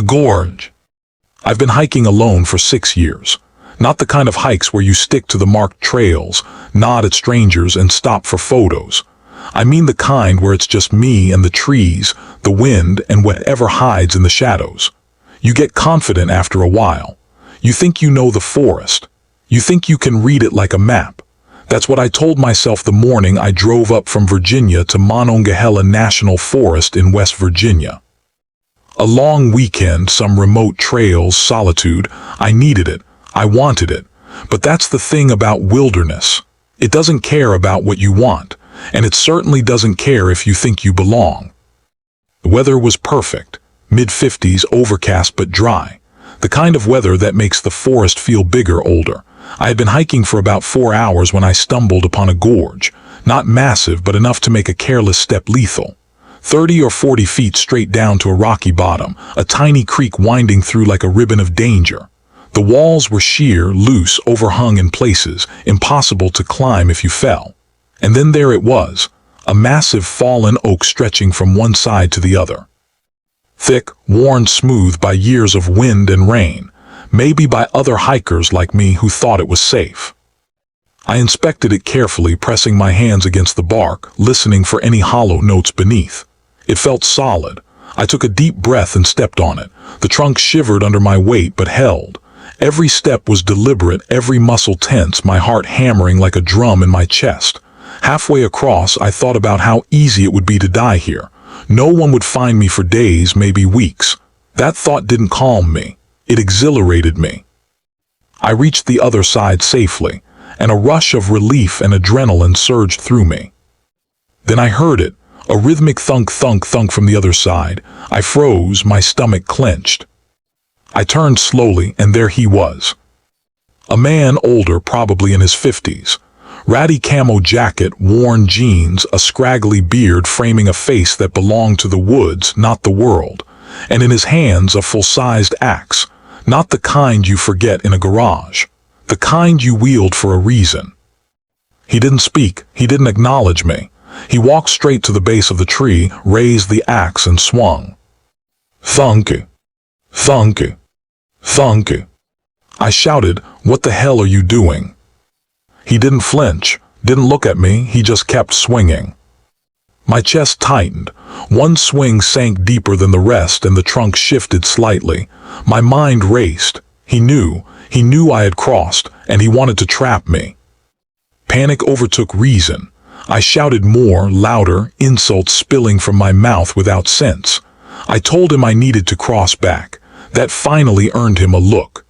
gorge. I've been hiking alone for 6 years. Not the kind of hikes where you stick to the marked trails, nod at strangers, and stop for photos. I mean the kind where it's just me and the trees, the wind, and whatever hides in the shadows. You get confident after a while. You think you know the forest. You think you can read it like a map. That's what I told myself the morning I drove up from Virginia to Monongahela National Forest in West Virginia. A long weekend, some remote trails, solitude. I needed it. I wanted it. But that's the thing about wilderness. It doesn't care about what you want, and it certainly doesn't care if you think you belong. The weather was perfect. Mid-50s, overcast but dry. The kind of weather that makes the forest feel bigger, older. I had been hiking for about 4 hours when I stumbled upon a gorge. Not massive, but enough to make a careless step lethal. 30 or 40 feet straight down to a rocky bottom, a tiny creek winding through like a ribbon of danger. The walls were sheer, loose, overhung in places, impossible to climb if you fell. And then there it was, a massive fallen oak stretching from one side to the other. Thick, worn smooth by years of wind and rain, maybe by other hikers like me who thought it was safe. I inspected it carefully, pressing my hands against the bark, listening for any hollow notes beneath. It felt solid. I took a deep breath and stepped on it. The trunk shivered under my weight but held. Every step was deliberate, every muscle tense, my heart hammering like a drum in my chest. Halfway across, I thought about how easy it would be to die here. No one would find me for days, maybe weeks. That thought didn't calm me. It exhilarated me. I reached the other side safely, and a rush of relief and adrenaline surged through me. Then I heard it, a rhythmic thunk, thunk, thunk from the other side. I froze, my stomach clenched. I turned slowly, and there he was. A man older, probably in his 50s. Ratty camo jacket, worn jeans, a scraggly beard framing a face that belonged to the woods, not the world. And in his hands a full-sized axe. Not the kind you forget in a garage. The kind you wield for a reason. He didn't speak. He didn't acknowledge me. He walked straight to the base of the tree, raised the axe, and swung. Thunk. Thunk. Thunk. I shouted, "What the hell are you doing?" He didn't flinch, didn't look at me, he just kept swinging. My chest tightened. One swing sank deeper than the rest and the trunk shifted slightly. My mind raced. He knew I had crossed, and he wanted to trap me. Panic overtook reason. I shouted more, louder, insults spilling from my mouth without sense. I told him I needed to cross back. That finally earned him a look.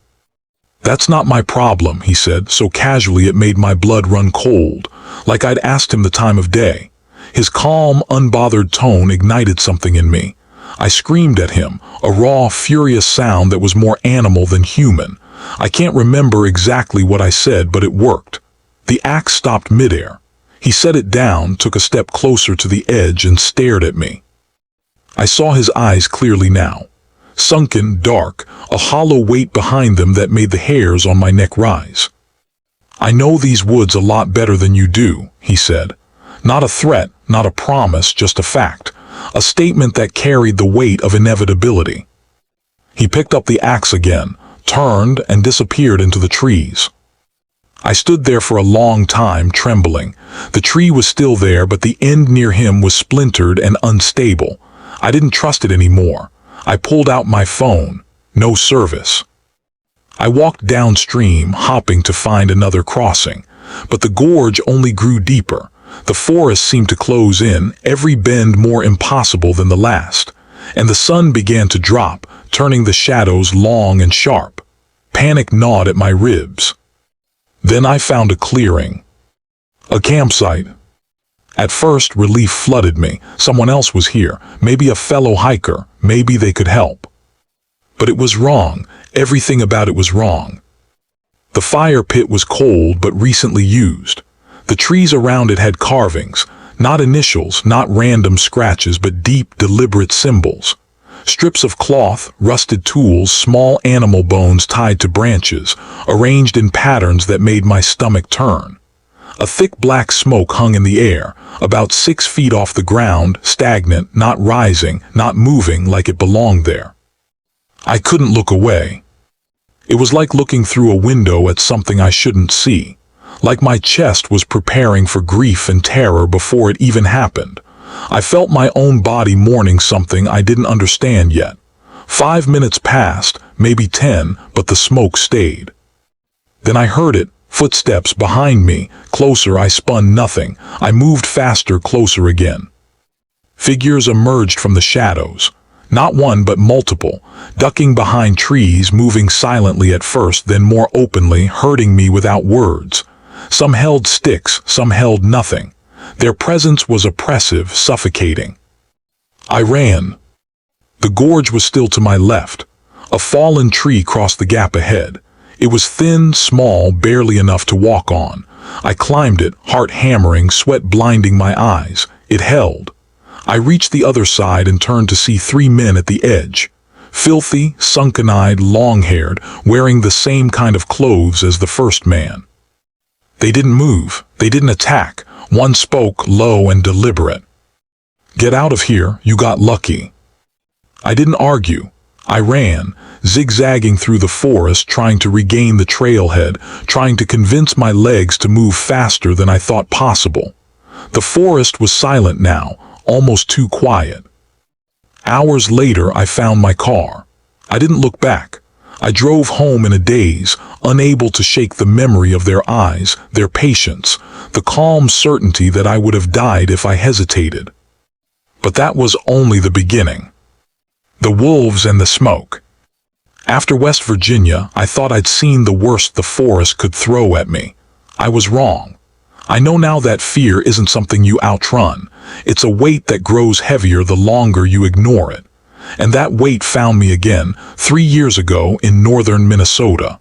"That's not my problem," he said, so casually it made my blood run cold, like I'd asked him the time of day. His calm, unbothered tone ignited something in me. I screamed at him, a raw, furious sound that was more animal than human. I can't remember exactly what I said, but it worked. The axe stopped midair. He set it down, took a step closer to the edge, and stared at me. I saw his eyes clearly now. Sunken, dark, a hollow weight behind them that made the hairs on my neck rise. "I know these woods a lot better than you do," he said. Not a threat, not a promise, just a fact. A statement that carried the weight of inevitability. He picked up the axe again, turned, and disappeared into the trees. I stood there for a long time, trembling. The tree was still there, but the end near him was splintered and unstable. I didn't trust it anymore. I pulled out my phone. No service. I walked downstream, hopping to find another crossing. But the gorge only grew deeper. The forest seemed to close in, every bend more impossible than the last. And the sun began to drop, turning the shadows long and sharp. Panic gnawed at my ribs. Then I found a clearing. A campsite. At first, relief flooded me. Someone else was here, maybe a fellow hiker, maybe they could help. But it was wrong. Everything about it was wrong. The fire pit was cold but recently used. The trees around it had carvings, not initials, not random scratches, but deep, deliberate symbols. Strips of cloth, rusted tools, small animal bones tied to branches, arranged in patterns that made my stomach turn. A thick black smoke hung in the air, about 6 feet off the ground, stagnant, not rising, not moving like it belonged there. I couldn't look away. It was like looking through a window at something I shouldn't see, like my chest was preparing for grief and terror before it even happened. I felt my own body mourning something I didn't understand yet. 5 minutes passed, maybe 10, but the smoke stayed. Then I heard it, footsteps behind me, closer. I spun, nothing. I moved faster, closer again. Figures emerged from the shadows. Not one but multiple, ducking behind trees, moving silently at first, then more openly, hurting me without words. Some held sticks, some held nothing. Their presence was oppressive, suffocating. I ran. The gorge was still to my left. A fallen tree crossed the gap ahead. It was thin, small, barely enough to walk on. I climbed it, heart hammering, sweat blinding my eyes. It held. I reached the other side and turned to see 3 men at the edge. Filthy, sunken-eyed, long-haired, wearing the same kind of clothes as the first man. They didn't move. They didn't attack. One spoke, low and deliberate. "Get out of here, you got lucky." I didn't argue. I ran, zigzagging through the forest, trying to regain the trailhead, trying to convince my legs to move faster than I thought possible. The forest was silent now, almost too quiet. Hours later, I found my car. I didn't look back. I drove home in a daze, unable to shake the memory of their eyes, their patience, the calm certainty that I would have died if I hesitated. But that was only the beginning. The wolves and the smoke. After West Virginia, I thought I'd seen the worst the forest could throw at me. I was wrong. I know now that fear isn't something you outrun. It's a weight that grows heavier the longer you ignore it. And that weight found me again, 3 years ago in northern Minnesota.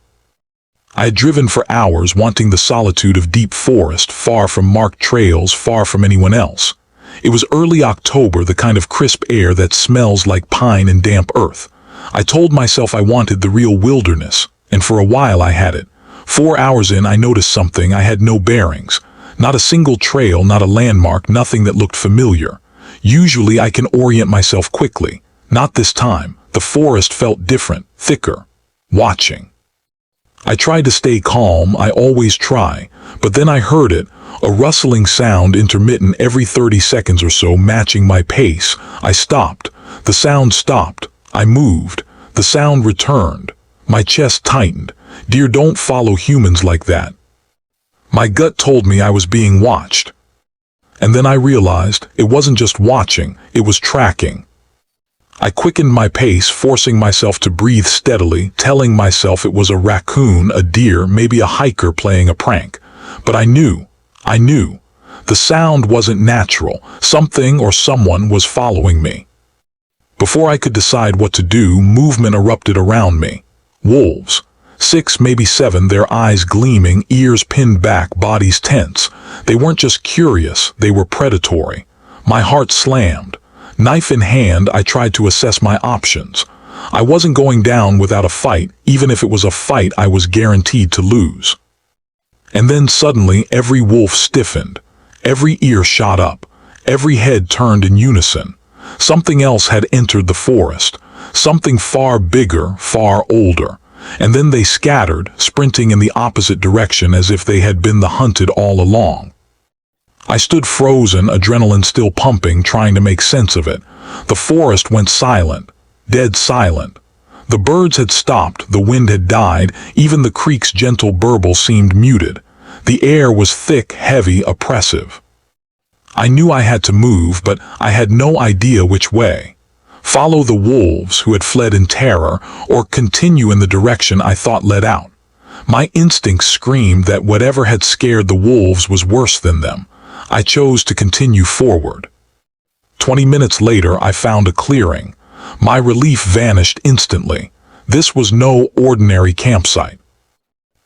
I had driven for hours, wanting the solitude of deep forest, far from marked trails, far from anyone else. It was early October, the kind of crisp air that smells like pine and damp earth. I told myself I wanted the real wilderness, and for a while I had it. 4 hours in, I noticed something. I had no bearings. Not a single trail, not a landmark, nothing that looked familiar. Usually I can orient myself quickly. Not this time. The forest felt different, thicker, watching. I tried to stay calm. I always try. But then I heard it, a rustling sound, intermittent every 30 seconds or so, matching my pace. I stopped. The sound stopped. I moved. The sound returned. My chest tightened. Deer don't follow humans like that. My gut told me I was being watched. And then I realized it wasn't just watching, it was tracking. I quickened my pace, forcing myself to breathe steadily, telling myself it was a raccoon, a deer, maybe a hiker playing a prank. But I knew. The sound wasn't natural. Something or someone was following me. Before I could decide what to do, movement erupted around me. Wolves. 6, maybe 7, their eyes gleaming, ears pinned back, bodies tense. They weren't just curious, they were predatory. My heart slammed. Knife in hand, I tried to assess my options. I wasn't going down without a fight. Even if it was a fight, I was guaranteed to lose. And then suddenly every wolf stiffened. Every ear shot up. Every head turned in unison. Something else had entered the forest. Something far bigger, far older. And then they scattered, sprinting in the opposite direction as if they had been the hunted all along. I stood frozen, adrenaline still pumping, trying to make sense of it. The forest went silent, dead silent. The birds had stopped, the wind had died, even the creek's gentle burble seemed muted. The air was thick, heavy, oppressive. I knew I had to move, but I had no idea which way. Follow the wolves who had fled in terror, or continue in the direction I thought led out. My instincts screamed that whatever had scared the wolves was worse than them. I chose to continue forward. 20 minutes later, I found a clearing. My relief vanished instantly. This was no ordinary campsite.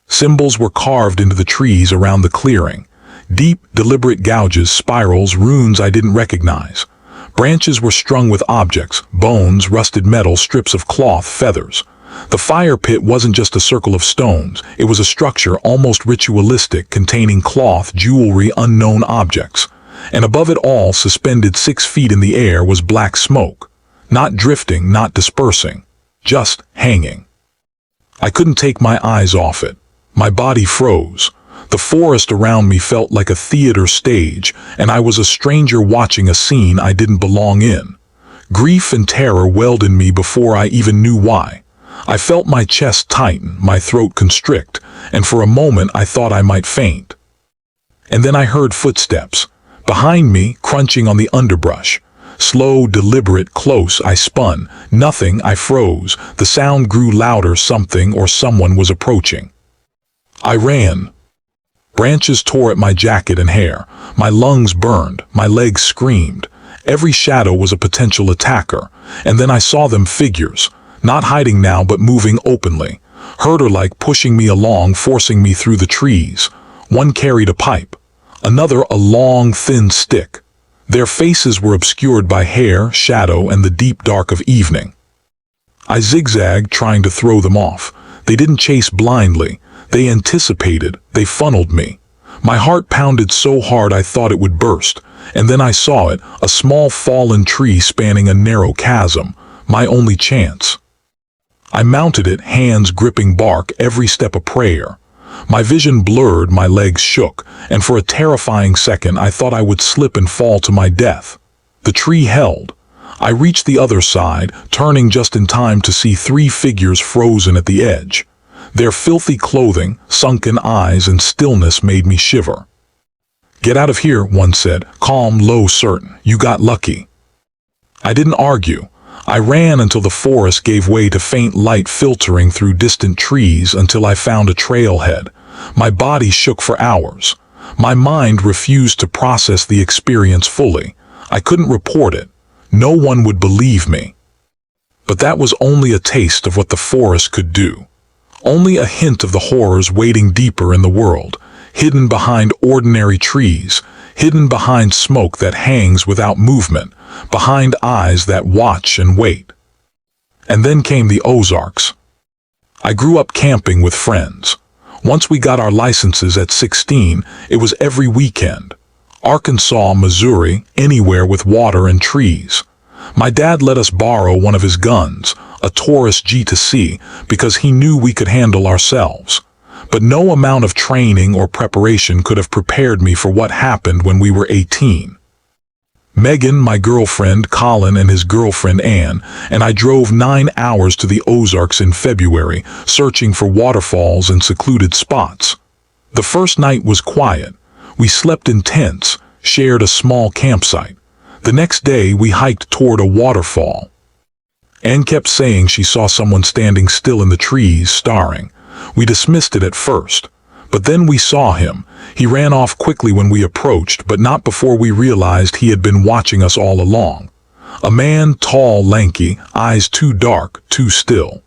Symbols were carved into the trees around the clearing. Deep, deliberate gouges, spirals, runes I didn't recognize. Branches were strung with objects, bones, rusted metal, strips of cloth, feathers. The fire pit wasn't just a circle of stones. It was a structure almost ritualistic, containing cloth, jewelry, unknown objects. And above it all, suspended 6 feet in the air, was black smoke. Not drifting, not dispersing. Just hanging. I couldn't take my eyes off it. My body froze. The forest around me felt like a theater stage, and I was a stranger watching a scene I didn't belong in. Grief and terror welled in me before I even knew why. I felt my chest tighten, my throat constrict, and for a moment I thought I might faint. And then I heard footsteps. Behind me, crunching on the underbrush. Slow, deliberate, close, I spun. Nothing, I froze. The sound grew louder, something or someone was approaching. I ran. Branches tore at my jacket and hair. My lungs burned. My legs screamed. Every shadow was a potential attacker. And then I saw them, figures. Not hiding now, but moving openly. Herder-like, pushing me along, forcing me through the trees. One carried a pipe. Another a long, thin stick. Their faces were obscured by hair, shadow, and the deep dark of evening. I zigzagged, trying to throw them off. They didn't chase blindly. They anticipated. They funneled me. My heart pounded so hard I thought it would burst. And then I saw it, a small fallen tree spanning a narrow chasm. My only chance. I mounted it, hands gripping bark, every step a prayer. My vision blurred, my legs shook, and for a terrifying second I thought I would slip and fall to my death. The tree held. I reached the other side, turning just in time to see 3 figures frozen at the edge. Their filthy clothing, sunken eyes, and stillness made me shiver. "Get out of here," one said, calm, low, certain. "You got lucky." I didn't argue. I ran until the forest gave way to faint light filtering through distant trees until I found a trailhead. My body shook for hours. My mind refused to process the experience fully. I couldn't report it. No one would believe me. But that was only a taste of what the forest could do. Only a hint of the horrors waiting deeper in the world, hidden behind ordinary trees, hidden behind smoke that hangs without movement, behind eyes that watch and wait. And then came the Ozarks. I grew up camping with friends. Once we got our licenses at 16, it was every weekend. Arkansas, Missouri, anywhere with water and trees. My dad let us borrow one of his guns, a Taurus G2C, because he knew we could handle ourselves. But no amount of training or preparation could have prepared me for what happened when we were 18. Megan, my girlfriend, Colin and his girlfriend Anne, and I drove 9 hours to the Ozarks in February, searching for waterfalls and secluded spots. The first night was quiet. We slept in tents, shared a small campsite. The next day we hiked toward a waterfall. Anne kept saying she saw someone standing still in the trees, staring. We dismissed it at first. But then we saw him. He ran off quickly when we approached, but not before we realized he had been watching us all along. A man, tall, lanky, eyes too dark, too still.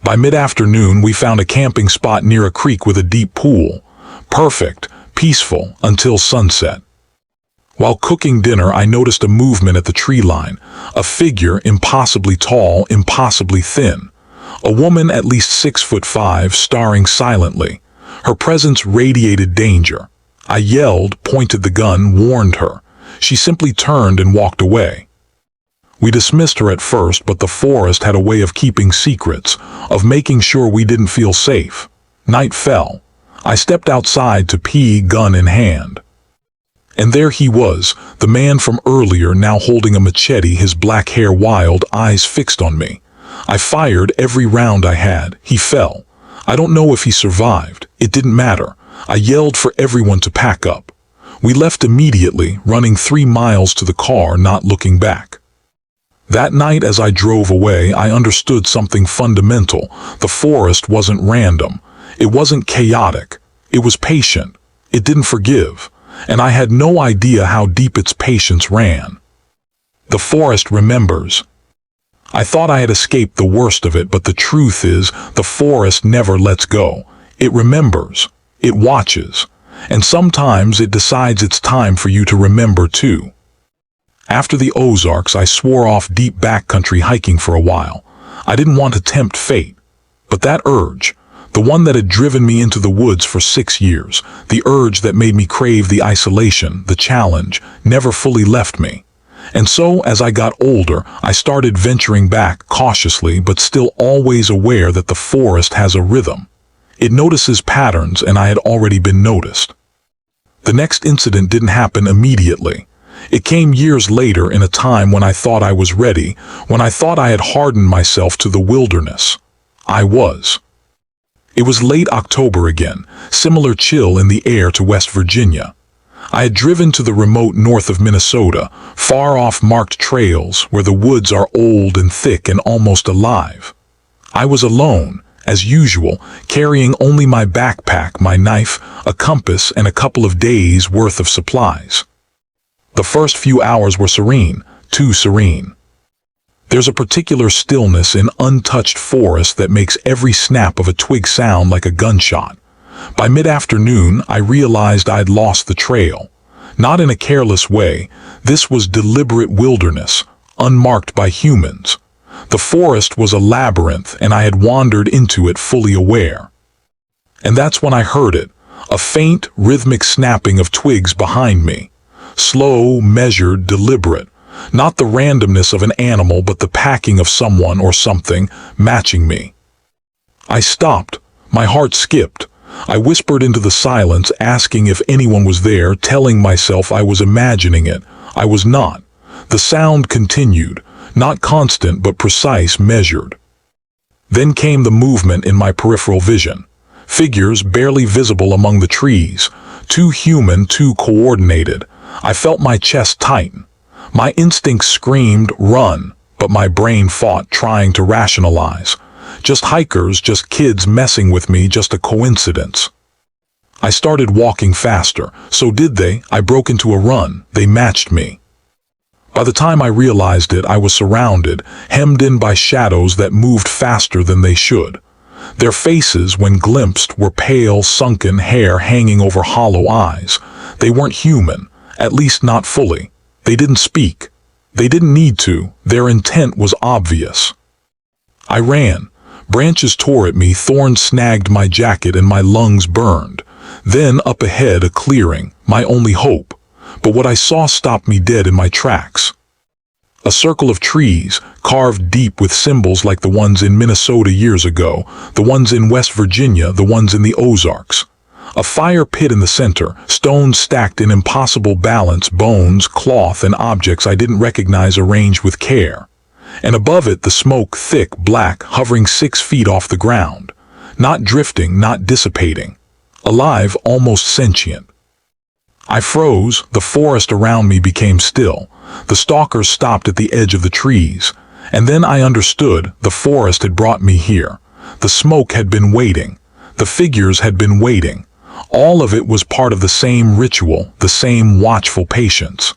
By mid-afternoon, we found a camping spot near a creek with a deep pool. Perfect, peaceful, until sunset. While cooking dinner, I noticed a movement at the tree line. A figure, impossibly tall, impossibly thin. A woman at least 6'5", staring silently. Her presence radiated danger. I yelled, pointed the gun, warned her. She simply turned and walked away. We dismissed her at first, but the forest had a way of keeping secrets, of making sure we didn't feel safe. Night fell. I stepped outside to pee, gun in hand. And there he was, the man from earlier, now holding a machete, his black hair wild, eyes fixed on me. I fired every round I had. He fell. I don't know if he survived. It didn't matter. I yelled for everyone to pack up. We left immediately, running 3 miles to the car, not looking back. That night as I drove away, I understood something fundamental. The forest wasn't random. It wasn't chaotic. It was patient. It didn't forgive. And I had no idea how deep its patience ran. The forest remembers. I thought I had escaped the worst of it, but the truth is, the forest never lets go. It remembers. It watches. And sometimes it decides it's time for you to remember too. After the Ozarks, I swore off deep backcountry hiking for a while. I didn't want to tempt fate. But that urge, the one that had driven me into the woods for 6 years, the urge that made me crave the isolation, the challenge, never fully left me. And so, as I got older, I started venturing back cautiously but still always aware that the forest has a rhythm. It notices patterns, and I had already been noticed. The next incident didn't happen immediately. It came years later, in a time when I thought I was ready, when I thought I had hardened myself to the wilderness. I was. It was late October again, similar chill in the air to West Virginia. I had driven to the remote north of Minnesota, far off marked trails where the woods are old and thick and almost alive. I was alone, as usual, carrying only my backpack, my knife, a compass, and a couple of days' worth of supplies. The first few hours were serene, too serene. There's a particular stillness in untouched forest that makes every snap of a twig sound like a gunshot. By mid-afternoon, I realized I'd lost the trail. Not in a careless way. This was deliberate wilderness, unmarked by humans. The forest was a labyrinth, and I had wandered into it fully aware. And that's when I heard it, a faint, rhythmic snapping of twigs behind me. Slow, measured, deliberate. Not the randomness of an animal, but the packing of someone or something matching me. I stopped. My heart skipped. I whispered into the silence, asking if anyone was there, telling myself I was imagining it. I was not. The sound continued, not constant but precise, measured. Then came the movement in my peripheral vision. Figures barely visible among the trees, too human, too coordinated. I felt my chest tighten. My instincts screamed, run, but my brain fought, trying to rationalize. Just hikers, just kids messing with me, just a coincidence. I started walking faster. So did they. I broke into a run. They matched me. By the time I realized it, I was surrounded, hemmed in by shadows that moved faster than they should. Their faces, when glimpsed, were pale, sunken, hair hanging over hollow eyes. They weren't human, at least not fully. They didn't speak. They didn't need to. Their intent was obvious. I ran. Branches tore at me, thorns snagged my jacket, and my lungs burned. Then, up ahead, a clearing, my only hope. But what I saw stopped me dead in my tracks. A circle of trees, carved deep with symbols like the ones in Minnesota years ago, the ones in West Virginia, the ones in the Ozarks. A fire pit in the center, stones stacked in impossible balance, bones, cloth, and objects I didn't recognize arranged with care. And above it the smoke, thick, black, hovering 6 feet off the ground. Not drifting, not dissipating. Alive, almost sentient. I froze. The forest around me became still. The stalkers stopped at the edge of the trees. And then I understood. The forest had brought me here. The smoke had been waiting. The figures had been waiting. All of it was part of the same ritual, the same watchful patience.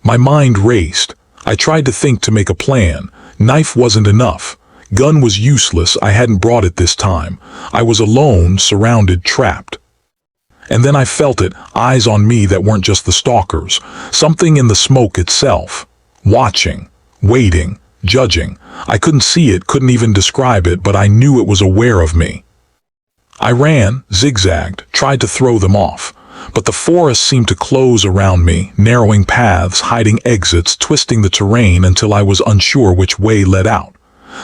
My mind raced. I tried to think, to make a plan. Knife wasn't enough. Gun was useless. I hadn't brought it this time. I was alone, surrounded, trapped. And then I felt it, eyes on me that weren't just the stalkers. Something in the smoke itself. Watching, waiting, judging. I couldn't see it, couldn't even describe it, but I knew it was aware of me. I ran, zigzagged, tried to throw them off. But the forest seemed to close around me, narrowing paths, hiding exits, twisting the terrain until I was unsure which way led out.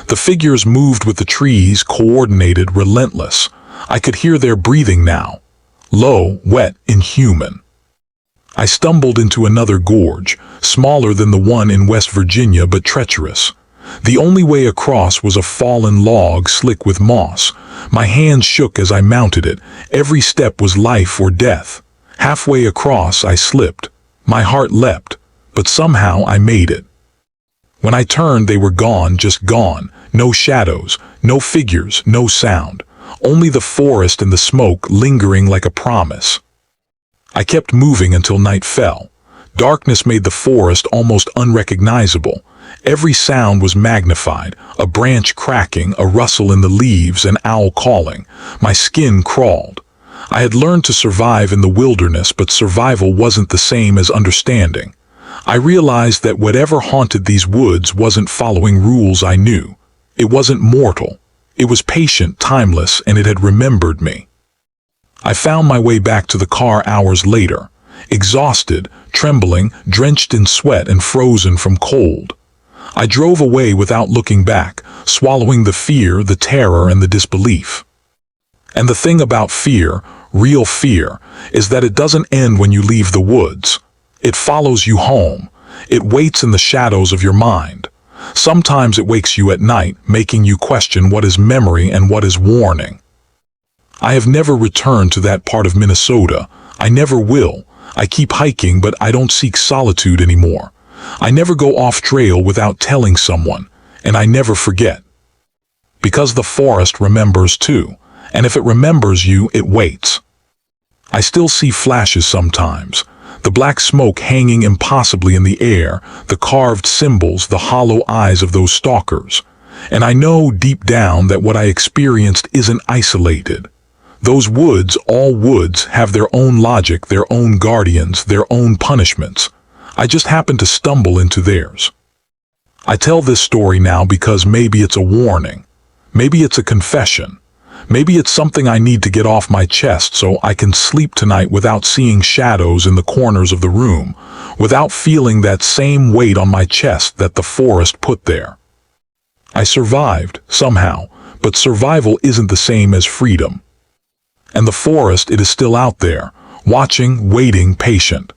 The figures moved with the trees, coordinated, relentless. I could hear their breathing now. Low, wet, inhuman. I stumbled into another gorge, smaller than the one in West Virginia but treacherous. The only way across was a fallen log slick with moss. My hands shook as I mounted it. Every step was life or death. Halfway across, I slipped. My heart leapt, but somehow I made it. When I turned, they were gone, just gone. No shadows, no figures, no sound. Only the forest and the smoke lingering like a promise. I kept moving until night fell. Darkness made the forest almost unrecognizable. Every sound was magnified, a branch cracking, a rustle in the leaves, an owl calling. My skin crawled. I had learned to survive in the wilderness, but survival wasn't the same as understanding. I realized that whatever haunted these woods wasn't following rules I knew. It wasn't mortal. It was patient, timeless, and it had remembered me. I found my way back to the car hours later. exhausted, trembling, drenched in sweat and frozen from cold. I drove away without looking back, swallowing the fear, the terror, and the disbelief. And the thing about fear, real fear, is that it doesn't end when you leave the woods. It follows you home. It waits in the shadows of your mind. Sometimes it wakes you at night, making you question what is memory and what is warning. I have never returned to that part of Minnesota. I never will. I keep hiking, but I don't seek solitude anymore. I never go off trail without telling someone, and I never forget. Because the forest remembers too, and if it remembers you, it waits. I still see flashes sometimes, the black smoke hanging impossibly in the air, the carved symbols, the hollow eyes of those stalkers. And I know deep down that what I experienced isn't isolated. Those woods, all woods, have their own logic, their own guardians, their own punishments. I just happened to stumble into theirs. I tell this story now because maybe it's a warning. Maybe it's a confession. Maybe it's something I need to get off my chest so I can sleep tonight without seeing shadows in the corners of the room, without feeling that same weight on my chest that the forest put there. I survived, somehow, but survival isn't the same as freedom. And the forest, it is still out there, watching, waiting, patient.